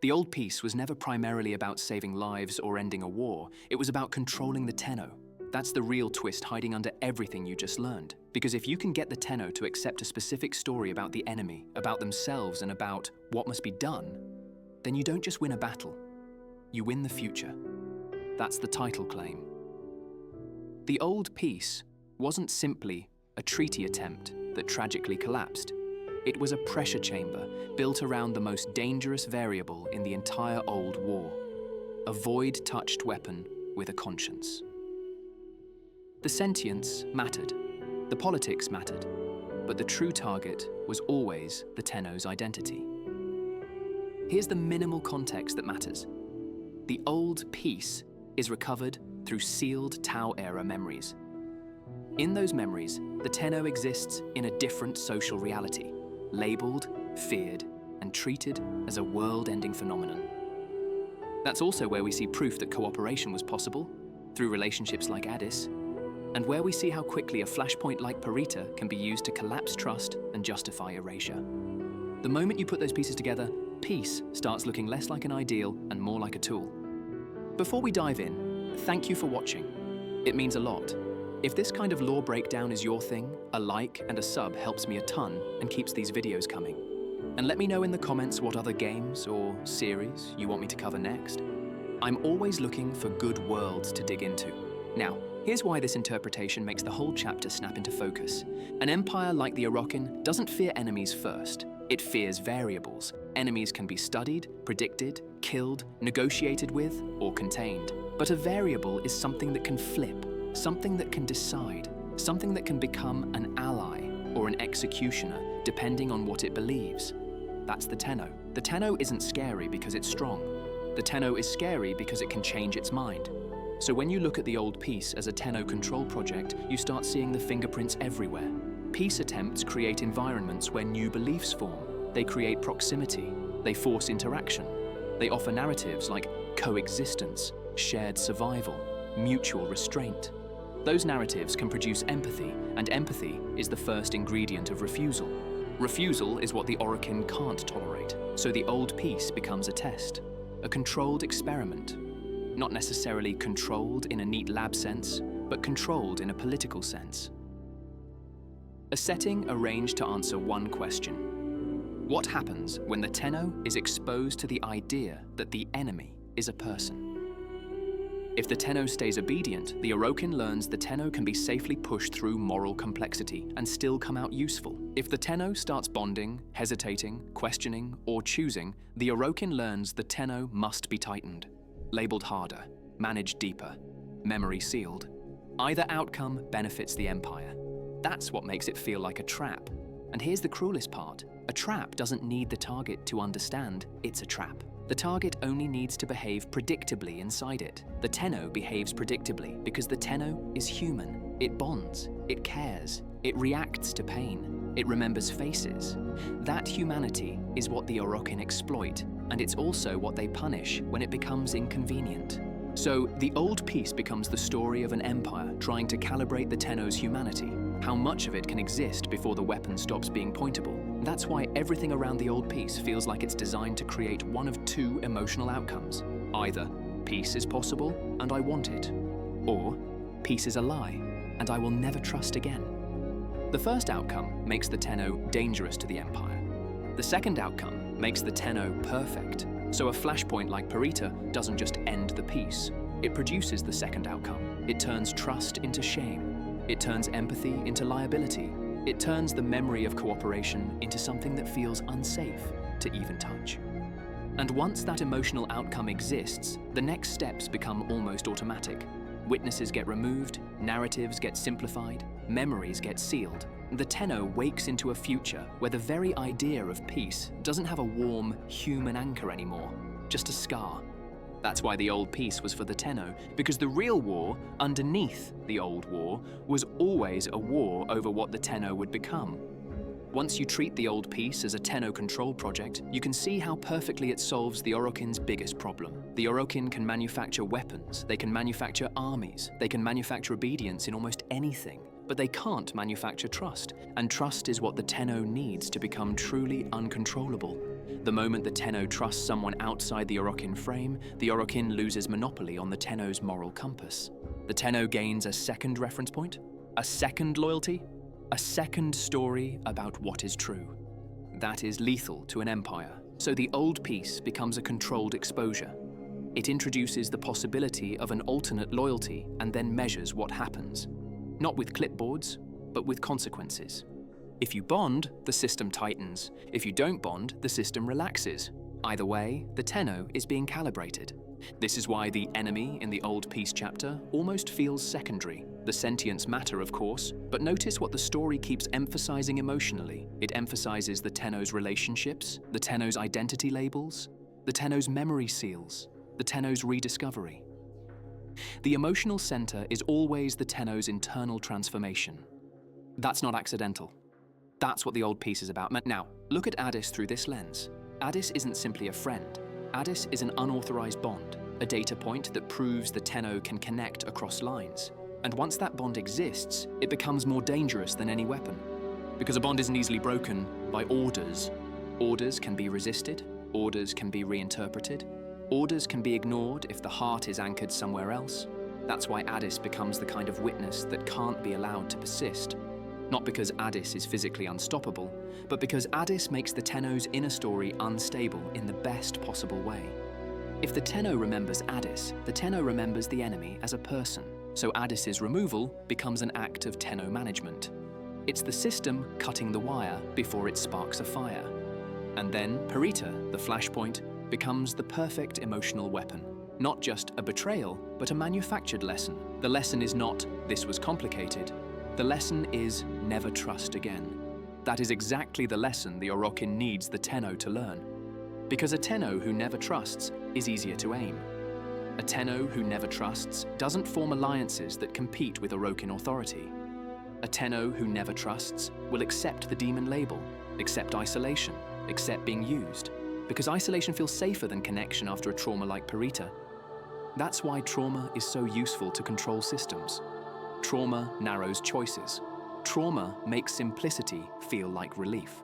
The old peace was never primarily about saving lives or ending a war. It was about controlling the Tenno. That's the real twist hiding under everything you just learned. Because if you can get the Tenno to accept a specific story about the enemy, about themselves, and about what must be done, then you don't just win a battle, you win the future. That's the title claim. The old peace wasn't simply a treaty attempt that tragically collapsed. It was a pressure chamber built around the most dangerous variable in the entire old war, a void-touched weapon with a conscience. The sentience mattered, the politics mattered, but the true target was always the Tenno's identity. Here's the minimal context that matters. The old peace is recovered through sealed Tau-era memories. In those memories, the Tenno exists in a different social reality, labeled, feared, and treated as a world-ending phenomenon. That's also where we see proof that cooperation was possible, through relationships like Addis, and where we see how quickly a flashpoint like Parita can be used to collapse trust and justify erasure. The moment you put those pieces together, peace starts looking less like an ideal and more like a tool. Before we dive in, thank you for watching. It means a lot. If this kind of lore breakdown is your thing, a like and a sub helps me a ton and keeps these videos coming. And let me know in the comments what other games or series you want me to cover next. I'm always looking for good worlds to dig into. Now, here's why this interpretation makes the whole chapter snap into focus. An empire like the Orkin doesn't fear enemies first. It fears variables. Enemies can be studied, predicted, killed, negotiated with, or contained. But a variable is something that can flip, something that can decide, something that can become an ally or an executioner, depending on what it believes. That's the Tenno. The Tenno isn't scary because it's strong. The Tenno is scary because it can change its mind. So when you look at the old peace as a Tenno control project, you start seeing the fingerprints everywhere. Peace attempts create environments where new beliefs form. They create proximity. They force interaction. They offer narratives like coexistence, shared survival, mutual restraint. Those narratives can produce empathy, and empathy is the first ingredient of refusal. Refusal is what the Orkin can't tolerate, so the old peace becomes a test, a controlled experiment. Not necessarily controlled in a neat lab sense, but controlled in a political sense. A setting arranged to answer one question. What happens when the Tenno is exposed to the idea that the enemy is a person? If the Tenno stays obedient, the Orkin learns the Tenno can be safely pushed through moral complexity and still come out useful. If the Tenno starts bonding, hesitating, questioning, or choosing, the Orkin learns the Tenno must be tightened, labeled harder, managed deeper, memory sealed. Either outcome benefits the Empire. That's what makes it feel like a trap. And here's the cruelest part. A trap doesn't need the target to understand it's a trap. The target only needs to behave predictably inside it. The Tenno behaves predictably because the Tenno is human. It bonds, it cares, it reacts to pain, it remembers faces. That humanity is what the Orkin exploit, and it's also what they punish when it becomes inconvenient. So the old peace becomes the story of an empire trying to calibrate the Tenno's humanity, how much of it can exist before the weapon stops being pointable. That's why everything around the old peace feels like it's designed to create one of two emotional outcomes. Either peace is possible and I want it, or peace is a lie and I will never trust again. The first outcome makes the Tenno dangerous to the Empire. The second outcome makes the Tenno perfect. So a flashpoint like Parita doesn't just end the peace, it produces the second outcome. It turns trust into shame. It turns empathy into liability. It turns the memory of cooperation into something that feels unsafe to even touch. And once that emotional outcome exists, the next steps become almost automatic. Witnesses get removed, narratives get simplified, memories get sealed. The Tenno wakes into a future where the very idea of peace doesn't have a warm, human anchor anymore, just a scar. That's why the old peace was for the Tenno, because the real war, underneath the old war, was always a war over what the Tenno would become. Once you treat the old peace as a Tenno control project, you can see how perfectly it solves the Orokin's biggest problem. The Orkin can manufacture weapons, they can manufacture armies, they can manufacture obedience in almost anything. But they can't manufacture trust, and trust is what the Tenno needs to become truly uncontrollable. The moment the Tenno trusts someone outside the Orkin frame, the Orkin loses monopoly on the Tenno's moral compass. The Tenno gains a second reference point, a second loyalty, a second story about what is true. That is lethal to an empire. So the old peace becomes a controlled exposure. It introduces the possibility of an alternate loyalty and then measures what happens. Not with clipboards, but with consequences. If you bond, the system tightens. If you don't bond, the system relaxes. Either way, the Tenno is being calibrated. This is why the enemy in the Old Peace chapter almost feels secondary. The sentience matter, of course, but notice what the story keeps emphasizing emotionally. It emphasizes the Tenno's relationships, the Tenno's identity labels, the Tenno's memory seals, the Tenno's rediscovery. The emotional center is always the Tenno's internal transformation. That's not accidental. That's what the Old Peace is about. Now, look at Addis through this lens. Addis isn't simply a friend. Addis is an unauthorized bond, a data point that proves the Tenno can connect across lines. And once that bond exists, it becomes more dangerous than any weapon. Because a bond isn't easily broken by orders. Orders can be resisted, orders can be reinterpreted, orders can be ignored if the heart is anchored somewhere else. That's why Addis becomes the kind of witness that can't be allowed to persist. Not because Addis is physically unstoppable, but because Addis makes the Tenno's inner story unstable in the best possible way. If the Tenno remembers Addis, the Tenno remembers the enemy as a person, so Addis's removal becomes an act of Tenno management. It's the system cutting the wire before it sparks a fire. And then Perita, the Flashpoint, becomes the perfect emotional weapon. Not just a betrayal, but a manufactured lesson. The lesson is not, "This was complicated." The lesson is, never trust again. That is exactly the lesson the Orkin needs the Tenno to learn. Because a Tenno who never trusts is easier to aim. A Tenno who never trusts doesn't form alliances that compete with Orkin authority. A Tenno who never trusts will accept the demon label, accept isolation, accept being used. Because isolation feels safer than connection after a trauma like Perita. That's why trauma is so useful to control systems. Trauma narrows choices. Trauma makes simplicity feel like relief.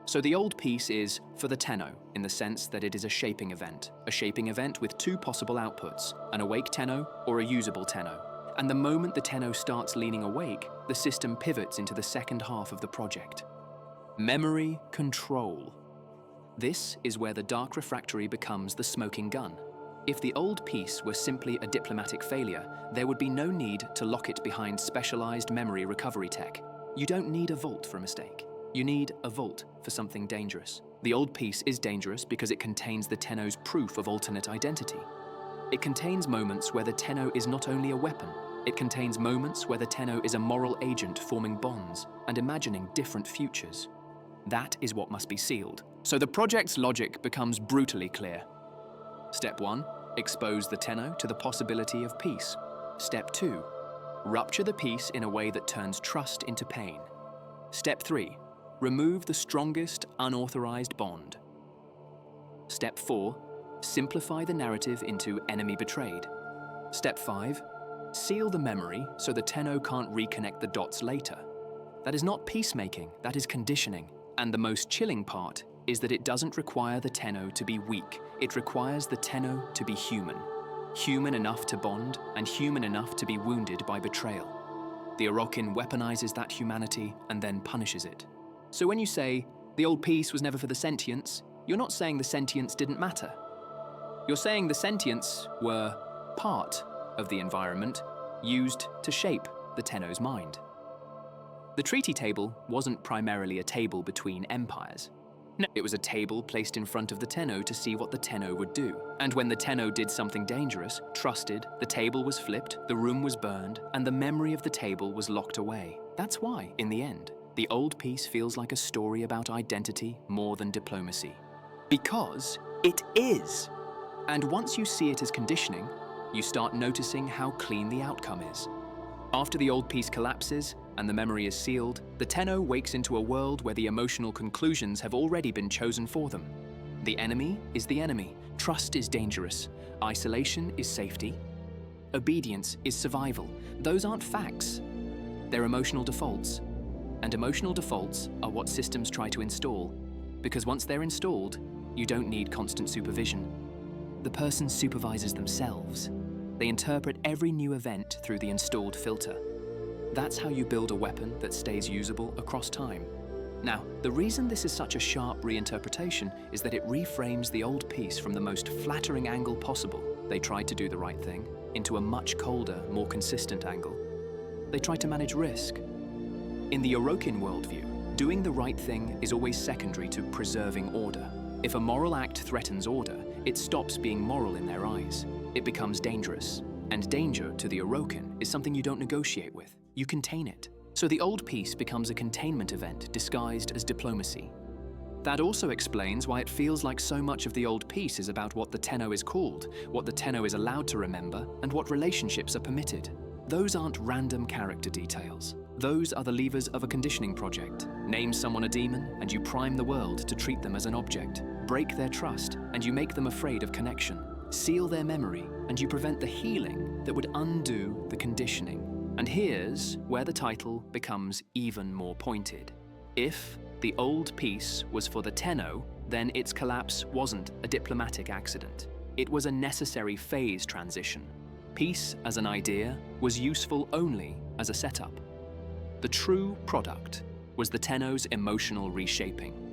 So the Old Peace is for the Tenno, in the sense that it is a shaping event with two possible outputs, an awake Tenno or a usable Tenno. And the moment the Tenno starts leaning awake, the system pivots into the second half of the project. Memory control. This is where the Dark Refractory becomes the smoking gun. If the Old Peace were simply a diplomatic failure, there would be no need to lock it behind specialized memory recovery tech. You don't need a vault for a mistake. You need a vault for something dangerous. The Old Peace is dangerous because it contains the Tenno's proof of alternate identity. It contains moments where the Tenno is not only a weapon, it contains moments where the Tenno is a moral agent forming bonds and imagining different futures. That is what must be sealed. So the project's logic becomes brutally clear. Step 1. Expose the Tenno to the possibility of peace. Step 2. Rupture the peace in a way that turns trust into pain. Step 3. Remove the strongest unauthorized bond. Step 4. Simplify the narrative into enemy betrayed. Step 5. Seal the memory so the Tenno can't reconnect the dots later. That is not peacemaking, that is conditioning. And the most chilling part is that it doesn't require the Tenno to be weak. It requires the Tenno to be human. Human enough to bond, and human enough to be wounded by betrayal. The Orkin weaponizes that humanity and then punishes it. So when you say, the Old Peace was never for the sentients, you're not saying the sentients didn't matter. You're saying the sentients were part of the environment used to shape the Tenno's mind. The treaty table wasn't primarily a table between empires. No, it was a table placed in front of the Tenno to see what the Tenno would do. And when the Tenno did something dangerous, trusted, the table was flipped, the room was burned, and the memory of the table was locked away. That's why, in the end, the Old Peace feels like a story about identity more than diplomacy. Because it is. And once you see it as conditioning, you start noticing how clean the outcome is. After the Old Peace collapses, and the memory is sealed, the Tenno wakes into a world where the emotional conclusions have already been chosen for them. The enemy is the enemy. Trust is dangerous. Isolation is safety. Obedience is survival. Those aren't facts. They're emotional defaults. And emotional defaults are what systems try to install. Because once they're installed, You don't need constant supervision. The person supervises themselves. They interpret every new event through the installed filter. That's how you build a weapon that stays usable across time. Now, the reason this is such a sharp reinterpretation is that it reframes the old piece from the most flattering angle possible, they tried to do the right thing, into a much colder, more consistent angle. They tried to manage risk. In the Orkin worldview, doing the right thing is always secondary to preserving order. If a moral act threatens order, it stops being moral in their eyes. It becomes dangerous. And danger, to the Orkin, is something you don't negotiate with. You contain it. So the old peace becomes a containment event disguised as diplomacy. That also explains why it feels like so much of the old peace is about what the Tenno is called, what the Tenno is allowed to remember, and what relationships are permitted. Those aren't random character details. Those are the levers of a conditioning project. Name someone a demon, and you prime the world to treat them as an object. Break their trust, and you make them afraid of connection. Seal their memory, and you prevent the healing that would undo the conditioning. And here's where the title becomes even more pointed. If the old peace was for the Tenno, then its collapse wasn't a diplomatic accident. It was a necessary phase transition. Peace as an idea was useful only as a setup. The true product was the Tenno's emotional reshaping.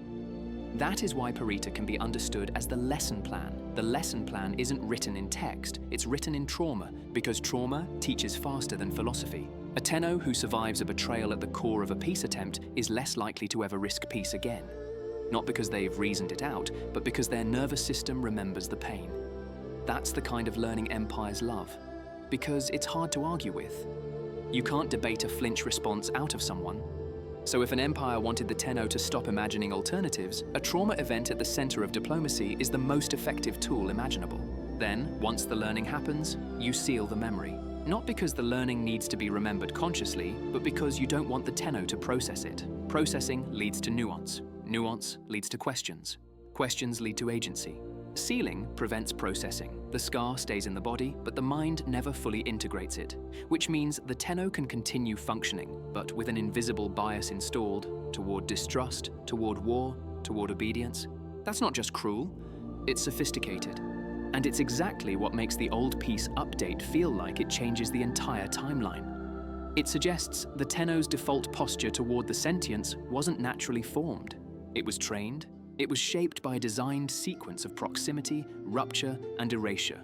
That is why Parita can be understood as the lesson plan. The lesson plan isn't written in text, it's written in trauma, because trauma teaches faster than philosophy. A Tenno who survives a betrayal at the core of a peace attempt is less likely to ever risk peace again. Not because they've reasoned it out, but because their nervous system remembers the pain. That's the kind of learning empires love, because it's hard to argue with. You can't debate a flinch response out of someone. So if an empire wanted the Tenno to stop imagining alternatives, a trauma event at the center of diplomacy is the most effective tool imaginable. Then, once the learning happens, you seal the memory. Not because the learning needs to be remembered consciously, but because you don't want the Tenno to process it. Processing leads to nuance. Nuance leads to questions. Questions lead to agency. Sealing prevents processing. The scar stays in the body, but the mind never fully integrates it, which means the Tenno can continue functioning, but with an invisible bias installed toward distrust, toward war, toward obedience. That's not just cruel, it's sophisticated. And it's exactly what makes the old peace update feel like it changes the entire timeline. It suggests the Tenno's default posture toward the sentience wasn't naturally formed. It was trained. It was shaped by a designed sequence of proximity, rupture, and erasure.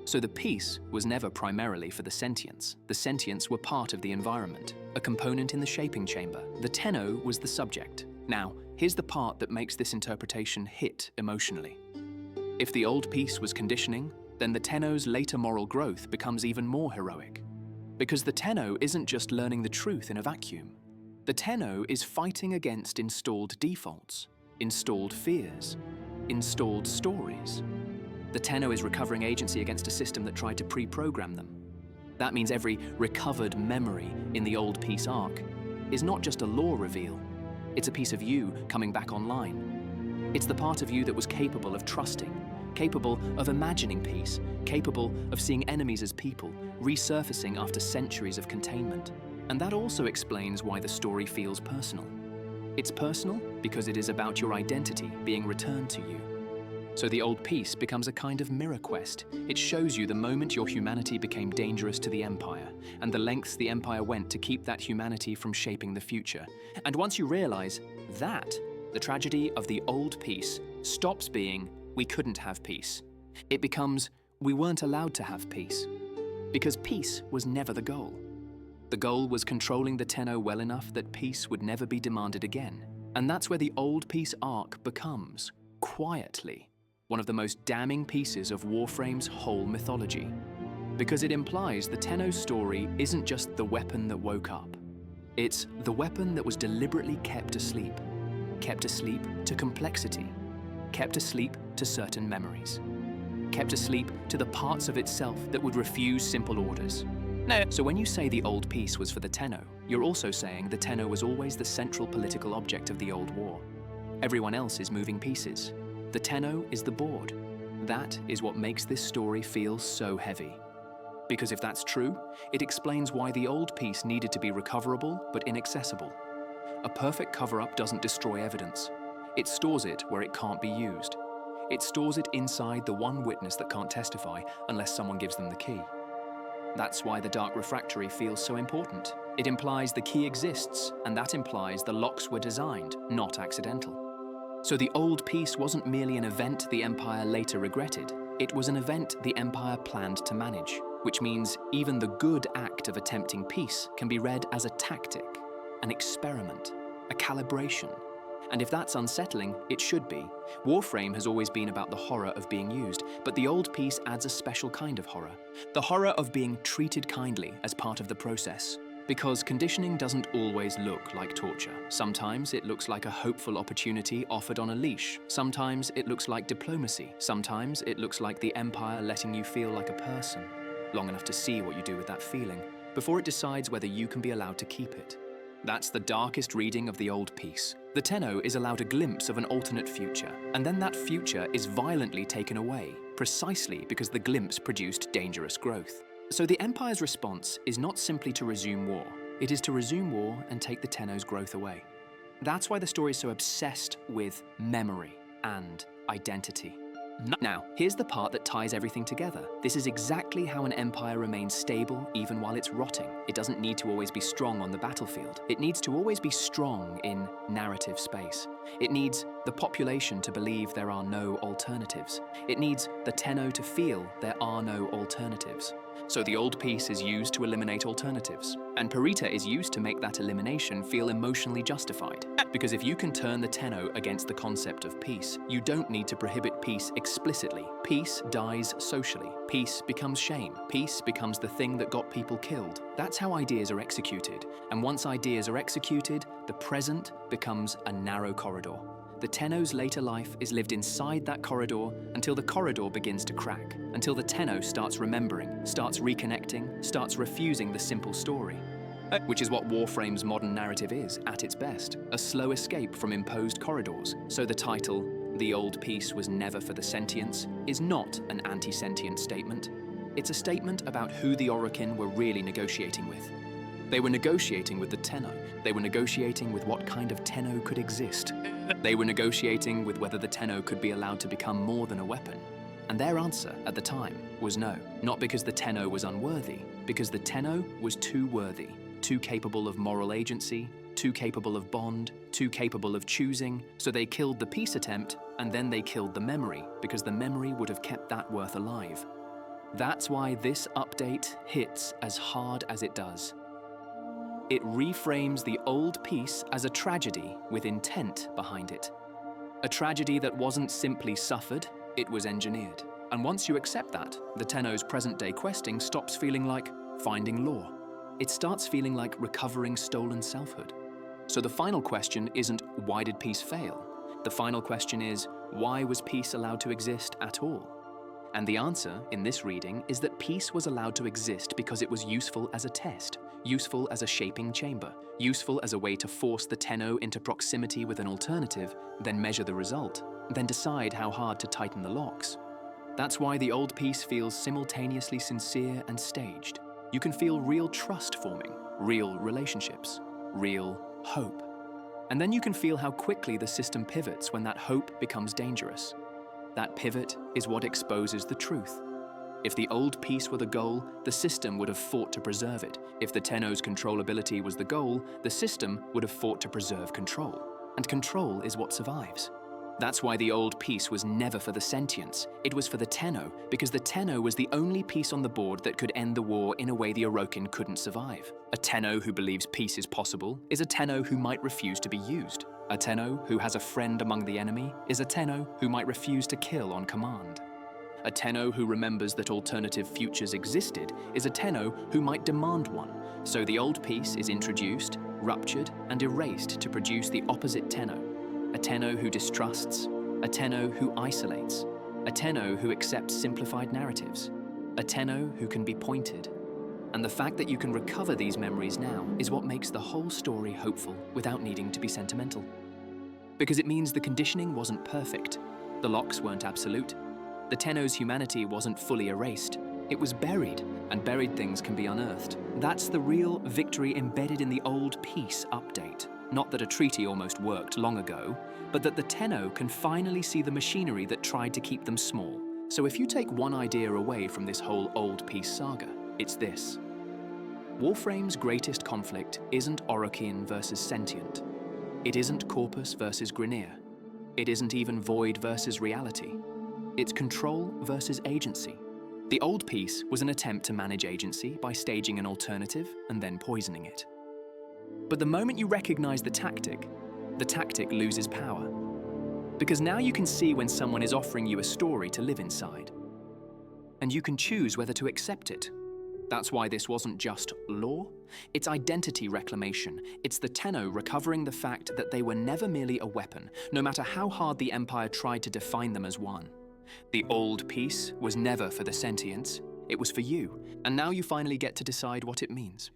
So the peace was never primarily for the sentience. The sentients were part of the environment, a component in the shaping chamber. The Tenno was the subject. Now, here's the part that makes this interpretation hit emotionally. If the old peace was conditioning, then the Tenno's later moral growth becomes even more heroic. Because the Tenno isn't just learning the truth in a vacuum. The Tenno is fighting against installed defaults. Installed fears, installed stories. The Tenno is recovering agency against a system that tried to pre-program them. That means every recovered memory in the old peace arc is not just a lore reveal, it's a piece of you coming back online. It's the part of you that was capable of trusting, capable of imagining peace, capable of seeing enemies as people, resurfacing after centuries of containment. And that also explains why the story feels personal. It's personal because it is about your identity being returned to you. So the old peace becomes a kind of mirror quest. It shows you the moment your humanity became dangerous to the Empire, and the lengths the Empire went to keep that humanity from shaping the future. And once you realize that, the tragedy of the old peace stops being, we couldn't have peace. It becomes, we weren't allowed to have peace. Because peace was never the goal. The goal was controlling the Tenno well enough that peace would never be demanded again. And that's where the old peace arc becomes, quietly, one of the most damning pieces of Warframe's whole mythology. Because it implies the Tenno's story isn't just the weapon that woke up. It's the weapon that was deliberately kept asleep. Kept asleep to complexity. Kept asleep to certain memories. Kept asleep to the parts of itself that would refuse simple orders. No. So when you say the old peace was for the Tenno, you're also saying the Tenno was always the central political object of the old war. Everyone else is moving pieces. The Tenno is the board. That is what makes this story feel so heavy. Because if that's true, it explains why the old peace needed to be recoverable but inaccessible. A perfect cover-up doesn't destroy evidence. It stores it where it can't be used. It stores it inside the one witness that can't testify unless someone gives them the key. That's why the dark refractory feels so important. It implies the key exists, and that implies the locks were designed, not accidental. So the old peace wasn't merely an event the Empire later regretted. It was an event the Empire planned to manage, which means even the good act of attempting peace can be read as a tactic, an experiment, a calibration. And if that's unsettling, it should be. Warframe has always been about the horror of being used, but the old peace adds a special kind of horror. The horror of being treated kindly as part of the process. Because conditioning doesn't always look like torture. Sometimes it looks like a hopeful opportunity offered on a leash. Sometimes it looks like diplomacy. Sometimes it looks like the Empire letting you feel like a person, long enough to see what you do with that feeling, before it decides whether you can be allowed to keep it. That's the darkest reading of the old peace. The Tenno is allowed a glimpse of an alternate future, and then that future is violently taken away, precisely because the glimpse produced dangerous growth. So the Empire's response is not simply to resume war. It is to resume war and take the Tenno's growth away. That's why the story is so obsessed with memory and identity. Now, here's the part that ties everything together. This is exactly how an empire remains stable even while it's rotting. It doesn't need to always be strong on the battlefield. It needs to always be strong in narrative space. It needs the population to believe there are no alternatives. It needs the Tenno to feel there are no alternatives. So the old peace is used to eliminate alternatives. And Parita is used to make that elimination feel emotionally justified. Because if you can turn the Tenno against the concept of peace, you don't need to prohibit peace explicitly. Peace dies socially. Peace becomes shame. Peace becomes the thing that got people killed. That's how ideas are executed. And once ideas are executed, the present becomes a narrow corridor. The Tenno's later life is lived inside that corridor until the corridor begins to crack, until the Tenno starts remembering, starts reconnecting, starts refusing the simple story. Which is what Warframe's modern narrative is, at its best, a slow escape from imposed corridors. So the title, "The Old Peace Was Never for the Sentients," is not an anti-sentient statement. It's a statement about who the Orkin were really negotiating with. They were negotiating with the Tenno. They were negotiating with what kind of Tenno could exist. They were negotiating with whether the Tenno could be allowed to become more than a weapon. And their answer at the time was no. Not because the Tenno was unworthy, because the Tenno was too worthy, too capable of moral agency, too capable of bond, too capable of choosing. So they killed the peace attempt, and then they killed the memory, because the memory would have kept that worth alive. That's why this update hits as hard as it does. It reframes the old peace as a tragedy with intent behind it. A tragedy that wasn't simply suffered, it was engineered. And once you accept that, the Tenno's present-day questing stops feeling like finding law. It starts feeling like recovering stolen selfhood. So the final question isn't, why did peace fail? The final question is, why was peace allowed to exist at all? And the answer, in this reading, is that peace was allowed to exist because it was useful as a test, useful as a shaping chamber, useful as a way to force the Tenno into proximity with an alternative, then measure the result, then decide how hard to tighten the locks. That's why the old peace feels simultaneously sincere and staged. You can feel real trust forming, real relationships, real hope. And then you can feel how quickly the system pivots when that hope becomes dangerous. That pivot is what exposes the truth. If the old peace were the goal, the system would have fought to preserve it. If the Tenno's controllability was the goal, the system would have fought to preserve control. And control is what survives. That's why the old peace was never for the sentients. It was for the Tenno, because the Tenno was the only piece on the board that could end the war in a way the Orkin couldn't survive. A Tenno who believes peace is possible is a Tenno who might refuse to be used. A Tenno who has a friend among the enemy is a Tenno who might refuse to kill on command. A Tenno who remembers that alternative futures existed is a Tenno who might demand one. So the old peace is introduced, ruptured, and erased to produce the opposite Tenno. A Tenno who distrusts, a Tenno who isolates, a Tenno who accepts simplified narratives, a Tenno who can be pointed. And the fact that you can recover these memories now is what makes the whole story hopeful without needing to be sentimental. Because it means the conditioning wasn't perfect, the locks weren't absolute, the Tenno's humanity wasn't fully erased. It was buried, and buried things can be unearthed. That's the real victory embedded in the old peace update. Not that a treaty almost worked long ago, but that the Tenno can finally see the machinery that tried to keep them small. So if you take one idea away from this whole old peace saga, it's this. Warframe's greatest conflict isn't Orkin versus sentient. It isn't corpus versus Grineer. It isn't even void versus reality. It's control versus agency. The old peace was an attempt to manage agency by staging an alternative and then poisoning it. But the moment you recognize the tactic loses power. Because now you can see when someone is offering you a story to live inside. And you can choose whether to accept it. That's why this wasn't just law, it's identity reclamation. It's the Tenno recovering the fact that they were never merely a weapon, no matter how hard the Empire tried to define them as one. The old peace was never for the sentients, it was for you, and now you finally get to decide what it means.